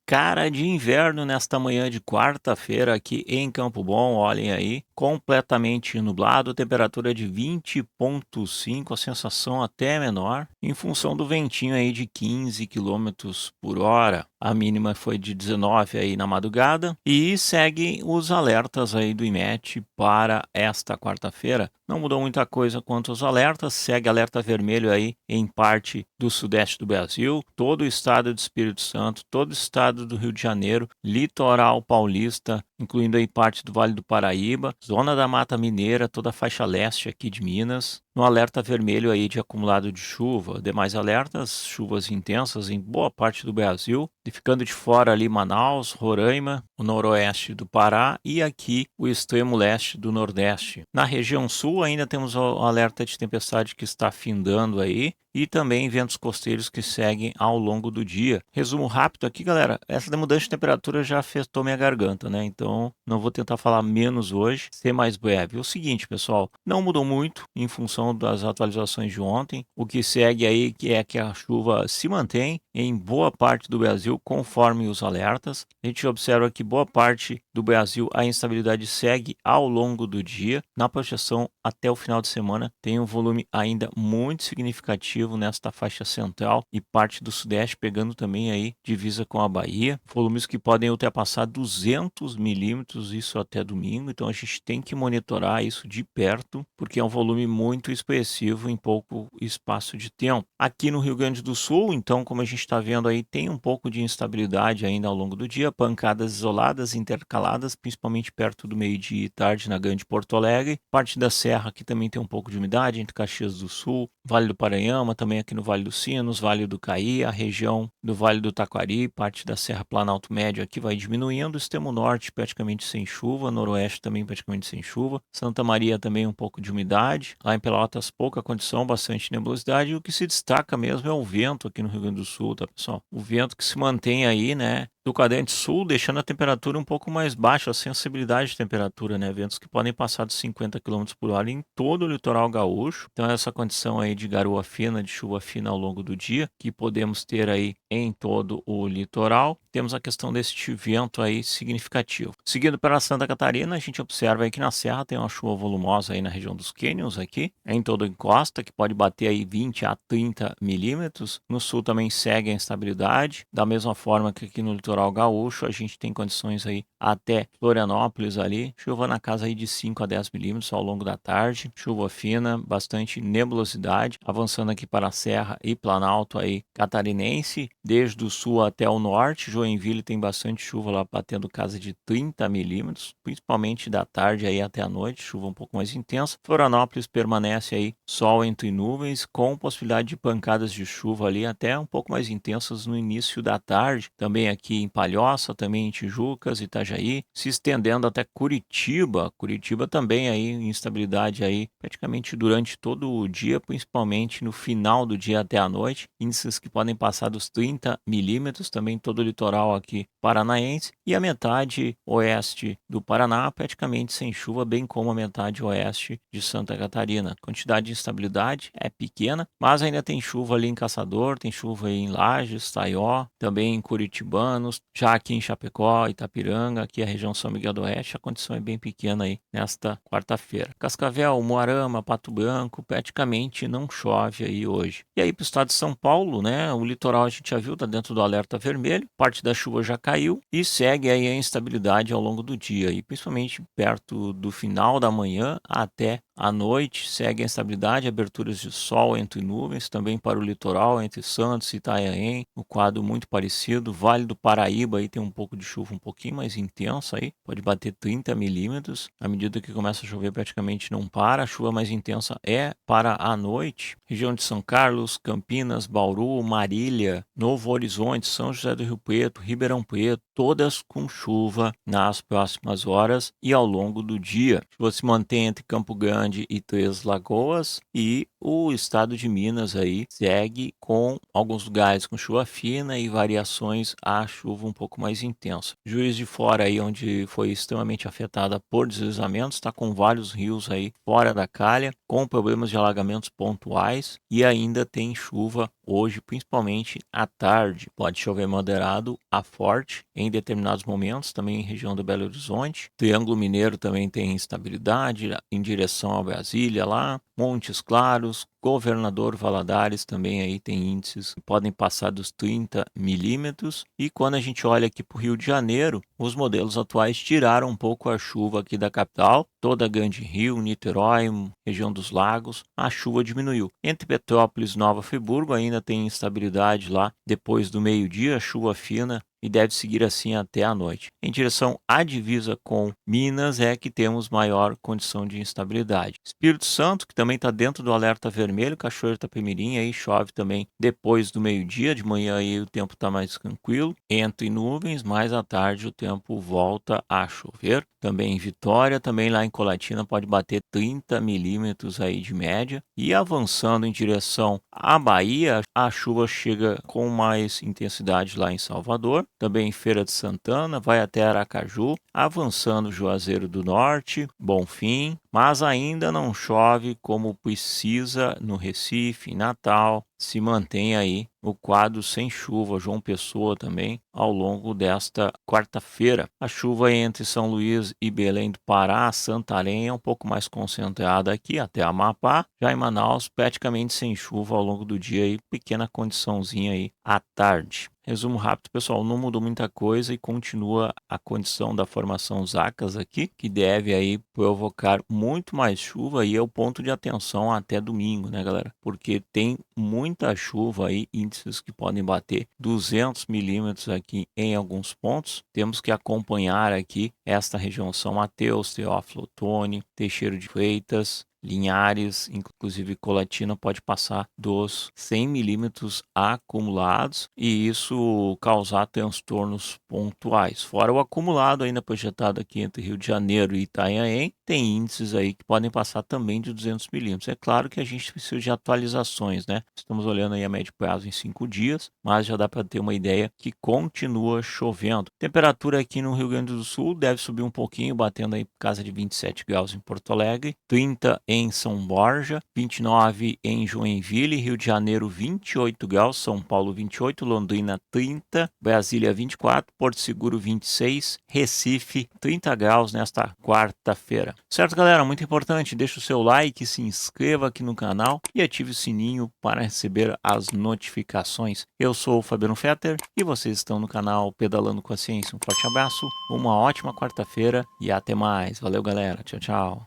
cara de inverno nesta manhã de quarta-feira aqui em Campo Bom, olhem aí, completamente nublado, temperatura de 20,5, a sensação até menor, em função do ventinho aí de 15 quilômetros por hora. A mínima foi de 19 aí na madrugada e segue os alertas aí do IMET para esta quarta-feira. Não mudou muita coisa quanto aos alertas, segue alerta vermelho aí em parte do sudeste do Brasil, todo o estado do Espírito Santo, todo o estado do Rio de Janeiro, litoral paulista, incluindo aí parte do Vale do Paraíba, zona da Mata Mineira, toda a faixa leste aqui de Minas, no alerta vermelho aí de acumulado de chuva. Demais alertas, chuvas intensas em boa parte do Brasil, e ficando de fora ali Manaus, Roraima, o noroeste do Pará e aqui o extremo leste do Nordeste. Na região sul ainda temos o alerta de tempestade que está findando aí, e também ventos costeiros que seguem ao longo do dia. Resumo rápido aqui, galera. Essa mudança de temperatura já afetou minha garganta, né? Então, não vou tentar falar menos hoje, ser mais breve. É o seguinte, pessoal, não mudou muito em função das atualizações de ontem. O que segue aí que é que a chuva se mantém em boa parte do Brasil, conforme os alertas. A gente observa que boa parte do Brasil a instabilidade segue ao longo do dia. Na projeção até o final de semana tem um volume ainda muito significativo nesta faixa central e parte do sudeste, pegando também aí divisa com a Bahia. Volumes que podem ultrapassar 200 milímetros, isso até domingo. Então a gente tem que monitorar isso de perto, porque é um volume muito expressivo em pouco espaço de tempo. Aqui no Rio Grande do Sul, então, como a gente está vendo aí, tem um pouco de instabilidade ainda ao longo do dia, pancadas isoladas, intercaladas, principalmente perto do meio-dia e tarde na Grande Porto Alegre. Parte da Serra aqui também tem um pouco de umidade, entre Caxias do Sul, Vale do Paranhama, também aqui no Vale dos Sinos, Vale do Caí, a região do Vale do Taquari, parte da Serra Planalto Médio aqui vai diminuindo, extremo norte praticamente sem chuva, noroeste também praticamente sem chuva, Santa Maria também um pouco de umidade, lá em Pelotas pouca condição, bastante nebulosidade, e o que se destaca mesmo é o vento aqui no Rio Grande do Sul, tá pessoal? O vento que se mantém aí, né, do quadrante sul, deixando a temperatura um pouco mais baixa, a sensibilidade de temperatura, né? Ventos que podem passar dos 50 quilômetros por hora em todo o litoral gaúcho. Então, essa condição aí de garoa fina, de chuva fina ao longo do dia, que podemos ter aí em todo o litoral. Temos a questão deste vento aí significativo. Seguindo pela Santa Catarina, a gente observa aí que na Serra tem uma chuva volumosa aí na região dos cânions aqui, em toda a encosta, que pode bater aí 20 a 30 milímetros. No sul também segue a instabilidade, da mesma forma que aqui no litoral gaúcho, a gente tem condições aí até Florianópolis ali, chuva na casa aí de 5 a 10 milímetros ao longo da tarde, chuva fina, bastante nebulosidade, avançando aqui para a Serra e Planalto aí catarinense, desde o sul até o norte, Joinville tem bastante chuva lá batendo casa de 30 milímetros, principalmente da tarde aí até a noite, chuva um pouco mais intensa. Florianópolis permanece aí sol entre nuvens, com possibilidade de pancadas de chuva ali até um pouco mais intensas no início da tarde, também aqui em Palhoça, também em Tijucas, Itajaí, se estendendo até Curitiba. Curitiba também aí instabilidade aí praticamente durante todo o dia, principalmente no final do dia até a noite. Índices que podem passar dos 30 milímetros, também todo o litoral aqui paranaense e a metade oeste do Paraná praticamente sem chuva, bem como a metade oeste de Santa Catarina. A quantidade de instabilidade é pequena, mas ainda tem chuva ali em Caçador, tem chuva aí em Lages, Taió, também em Curitibanos, já aqui em Chapecó, Itapiranga, aqui a região São Miguel do Oeste, a condição é bem pequena aí nesta quarta-feira. Cascavel, Moarama, Pato Branco, praticamente não chove aí hoje. E aí para o estado de São Paulo, né, o litoral a gente já viu, está dentro do alerta vermelho, parte da chuva já caiu e segue aí a instabilidade ao longo do dia, e principalmente perto do final da manhã até à noite, segue a instabilidade, aberturas de sol entre nuvens, também para o litoral, entre Santos e Itanhaém, o quadro muito parecido. Vale do Paraíba aí tem um pouco de chuva um pouquinho mais intensa aí, pode bater 30 milímetros. À medida que começa a chover praticamente não para, a chuva mais intensa é para a noite. Região de São Carlos, Campinas, Bauru, Marília, Novo Horizonte, São José do Rio Preto, Ribeirão Preto, todas com chuva nas próximas horas e ao longo do dia. A chuva se mantém entre Campo Grande Grande e Três Lagoas, e o estado de Minas aí segue com alguns lugares com chuva fina e variações a chuva um pouco mais intensa. Juiz de Fora aí, onde foi extremamente afetada por deslizamentos, está com vários rios aí fora da calha, com problemas de alagamentos pontuais, e ainda tem chuva hoje, principalmente à tarde. Pode chover moderado a forte em determinados momentos, também em região do Belo Horizonte. Triângulo Mineiro também tem instabilidade em direção a Brasília lá. Montes Claros, Governador Valadares também aí tem índices que podem passar dos 30 milímetros. E quando a gente olha aqui para o Rio de Janeiro, os modelos atuais tiraram um pouco a chuva aqui da capital. Toda a Grande Rio, Niterói, região dos lagos, a chuva diminuiu. Entre Petrópolis e Nova Friburgo ainda tem instabilidade lá depois do meio-dia, chuva fina, e deve seguir assim até a noite. Em direção à divisa com Minas é que temos maior condição de instabilidade. Espírito Santo, que também está dentro do alerta vermelho, Cachoeiro Itapemirim, aí chove também depois do meio-dia, de manhã aí o tempo está mais tranquilo, entre nuvens, mais à tarde o tempo volta a chover. Também em Vitória, também lá em Colatina pode bater 30 milímetros aí de média. E avançando em direção à Bahia, a chuva chega com mais intensidade lá em Salvador, também em Feira de Santana, vai até Aracaju, avançando Juazeiro do Norte, Bonfim, mas ainda não chove como precisa no Recife, em Natal. Se mantém aí o quadro sem chuva, João Pessoa também, ao longo desta quarta-feira. A chuva entre São Luís e Belém do Pará, Santarém, é um pouco mais concentrada aqui, até Amapá. Já em Manaus, praticamente sem chuva ao longo do dia e pequena condiçãozinha aí à tarde. Resumo rápido, pessoal, não mudou muita coisa e continua a condição da formação Zacas aqui, que deve aí provocar muito mais chuva, e é o ponto de atenção até domingo, né, galera? Porque tem muita chuva aí, índices que podem bater 200 milímetros aqui em alguns pontos. Temos que acompanhar aqui esta região São Mateus, Teófilo Otoni, Teixeira de Freitas, Linhares, inclusive Colatina pode passar dos 100 milímetros acumulados e isso causar transtornos pontuais. Fora o acumulado ainda projetado aqui entre Rio de Janeiro e Itanhaém, tem índices aí que podem passar também de 200 milímetros. É claro que a gente precisa de atualizações, né? Estamos olhando aí a médio prazo em 5 dias, mas já dá para ter uma ideia que continua chovendo. Temperatura aqui no Rio Grande do Sul deve subir um pouquinho, batendo aí por casa de 27 graus em Porto Alegre, 30 em São Borja, 29 em Joinville, Rio de Janeiro 28 graus, São Paulo 28, Londrina 30, Brasília 24, Porto Seguro 26, Recife 30 graus nesta quarta-feira. Certo, galera? Muito importante, deixa o seu like, se inscreva aqui no canal e ative o sininho para receber as notificações. Eu sou o Fabiano Fetter e vocês estão no canal Pedalando com a Ciência. Um forte abraço, uma ótima quarta-feira e até mais. Valeu, galera. Tchau, tchau.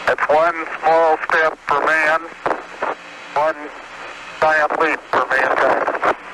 It's one small step for man, one giant leap for mankind.